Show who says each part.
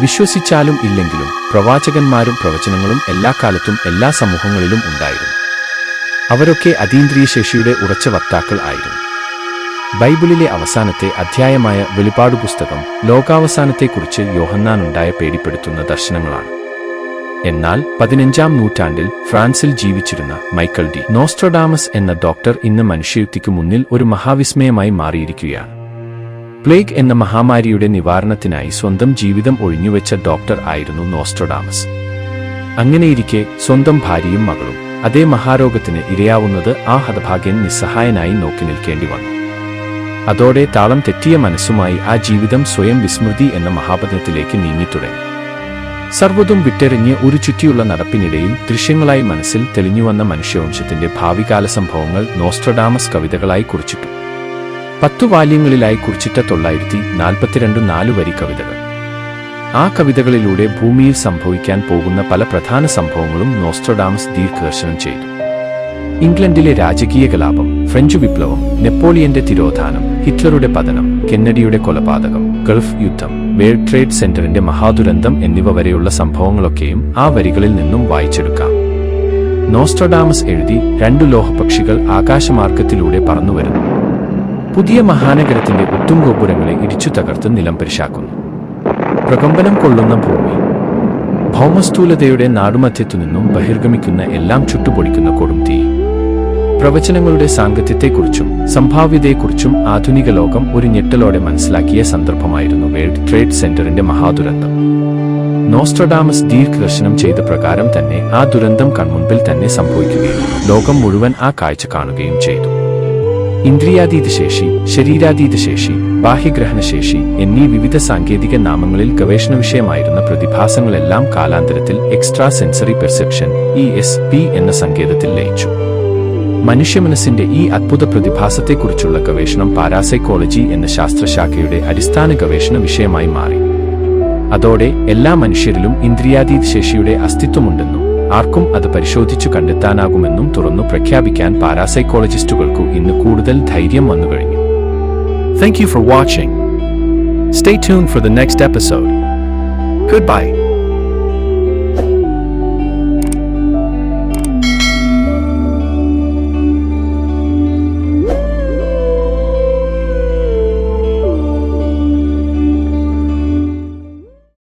Speaker 1: വിശ്വസിച്ചാലും ഇല്ലെങ്കിലും പ്രവാചകന്മാരും പ്രവചനങ്ങളും എല്ലാ കാലത്തും എല്ലാ സമൂഹങ്ങളിലും ഉണ്ടായിരുന്നു. അവരൊക്കെ അതീന്ദ്രിയശേഷിയുടെ ഉറച്ച വക്താക്കൾ ആയിരുന്നു. ബൈബിളിലെ അവസാനത്തെ അധ്യായമായ വെളിപാട് പുസ്തകം ലോകാവസാനത്തെക്കുറിച്ച് യോഹന്നാനുണ്ടായ പേടിപ്പെടുത്തുന്ന ദർശനങ്ങളാണ്. എന്നാൽ 15-ാം നൂറ്റാണ്ടിൽ ഫ്രാൻസിൽ ജീവിച്ചിരുന്ന മൈക്കൽ ഡി നോസ്ട്രഡാമസ് എന്ന ഡോക്ടർ ഇന്ന് മനുഷ്യയുക്തിക്കു മുന്നിൽ ഒരു മഹാവിസ്മയമായി മാറിയിരിക്കുകയാണ്. പ്ലേഗ് എന്ന മഹാമാരിയുടെ നിവാരണത്തിനായി സ്വന്തം ജീവിതം ഒഴിഞ്ഞുവെച്ച ഡോക്ടർ ആയിരുന്നു നോസ്ട്രഡാമസ്. അങ്ങനെയിരിക്കെ സ്വന്തം ഭാര്യയും മകളും അതേ മഹാരോഗത്തിന് ഇരയാവുന്നത് ആ ഹതഭാഗ്യൻ നിസ്സഹായനായി നോക്കി നിൽക്കേണ്ടി വന്നു. അതോടെ താളം തെറ്റിയ മനസ്സുമായി ആ ജീവിതം സ്വയം വിസ്മൃതി എന്ന മഹാപദ്യത്തിലേക്ക് നീങ്ങിത്തുടങ്ങി. സർവ്വതും വിട്ടെറിഞ്ഞ് ഒരു ചുറ്റിയുള്ള നടപ്പിനിടയിൽ ദൃശ്യങ്ങളായി മനസ്സിൽ തെളിഞ്ഞുവന്ന മനുഷ്യവംശത്തിന്റെ ഭാവികാല സംഭവങ്ങൾ നോസ്ട്രഡാമസ് കവിതകളായി കുറിച്ചിട്ടു. 10 വാല്യങ്ങളിലായി കുറിച്ചിട്ട 942 4 വരി കവിതകൾ. ആ കവിതകളിലൂടെ ഭൂമിയിൽ സംഭവിക്കാൻ പോകുന്ന പല പ്രധാന സംഭവങ്ങളും നോസ്ട്രഡാമസ് ദീർഘദർശനം ചെയ്തു. ഇംഗ്ലണ്ടിലെ രാജകീയ കലാപം, ഫ്രഞ്ച് വിപ്ലവം, നെപ്പോളിയന്റെ തിരോധാനം, ഹിറ്റ്ലറുടെ പതനം, കെന്നഡിയുടെ കൊലപാതകം, ഗൾഫ് യുദ്ധം, വേൾഡ് ട്രേഡ് സെന്ററിന്റെ മഹാദുരന്തം എന്നിവ വരെയുള്ള സംഭവങ്ങളൊക്കെയും ആ വരികളിൽ നിന്നും വായിച്ചെടുക്കാം. നോസ്ട്രഡാമസ് എഴുതി 2 ലോഹപക്ഷികൾ ആകാശമാർഗത്തിലൂടെ പറന്നുവരുന്നു. പുതിയ മഹാനഗരത്തിന്റെ ഉത്തുംഗോപുരങ്ങളെ ഇടിച്ചു തകർത്ത് നിലംപരിശാക്കുന്നു. പ്രകമ്പനം കൊള്ളുന്ന ഭൂമി, ഭൗമസ്ഥൂലതയുടെ നാടുമധ്യത്തുനിന്നും ബഹിർഗമിക്കുന്ന എല്ലാം ചുട്ടുപൊടിക്കുന്ന കൊടും തീ. പ്രവചനങ്ങളുടെ സാങ്കത്യത്തെക്കുറിച്ചും സംഭാവ്യതയെക്കുറിച്ചും ആധുനിക ലോകം ഒരു ഞെട്ടലോടെ മനസ്സിലാക്കിയ സന്ദർഭമായിരുന്നു വേൾഡ് ട്രേഡ് സെന്ററിന്റെ മഹാദുരന്തം. നോസ്ട്രഡാമസ് ദീർഘദർശനം ചെയ്ത പ്രകാരം തന്നെ ആ ദുരന്തം കൺമുൻപിൽ തന്നെ സംഭവിക്കുകയും ലോകം മുഴുവൻ ആ കാഴ്ച കാണുകയും ചെയ്തു. ഇന്ദ്രിയാതീതശേഷി, ശരീരാതീതശേഷി, ബാഹ്യഗ്രഹണശേഷി എന്നീ വിവിധ സാങ്കേതിക നാമങ്ങളിൽ ഗവേഷണ വിഷയമായിരുന്ന പ്രതിഭാസങ്ങളെല്ലാം കാലാന്തരത്തിൽ എക്സ്ട്രാ സെൻസറി പെർസെപ്ഷൻ (ESP) എന്ന സങ്കേതത്തിൽ ലയിച്ചു. മനുഷ്യമനസ്സിന്റെ ഈ അദ്ഭുത പ്രതിഭാസത്തെക്കുറിച്ചുള്ള ഗവേഷണം പാരാസൈക്കോളജി എന്ന ശാസ്ത്രശാഖയുടെ അടിസ്ഥാന ഗവേഷണ വിഷയമായി മാറി. അതോടെ എല്ലാ മനുഷ്യരിലും ഇന്ദ്രിയാതീതശേഷിയുടെ അസ്തിത്വമുണ്ടെന്നും ആർക്കും അത് പരിശോധിച്ചു കണ്ടെത്താനാകുമെന്നും തുറന്നു പ്രഖ്യാപിക്കാൻ പാരാസൈക്കോളജിസ്റ്റുകൾക്കു ഇന്ന് കൂടുതൽ ധൈര്യം വന്നുകഴിഞ്ഞു.
Speaker 2: Thank you for watching. Stay tuned for the next episode. Goodbye.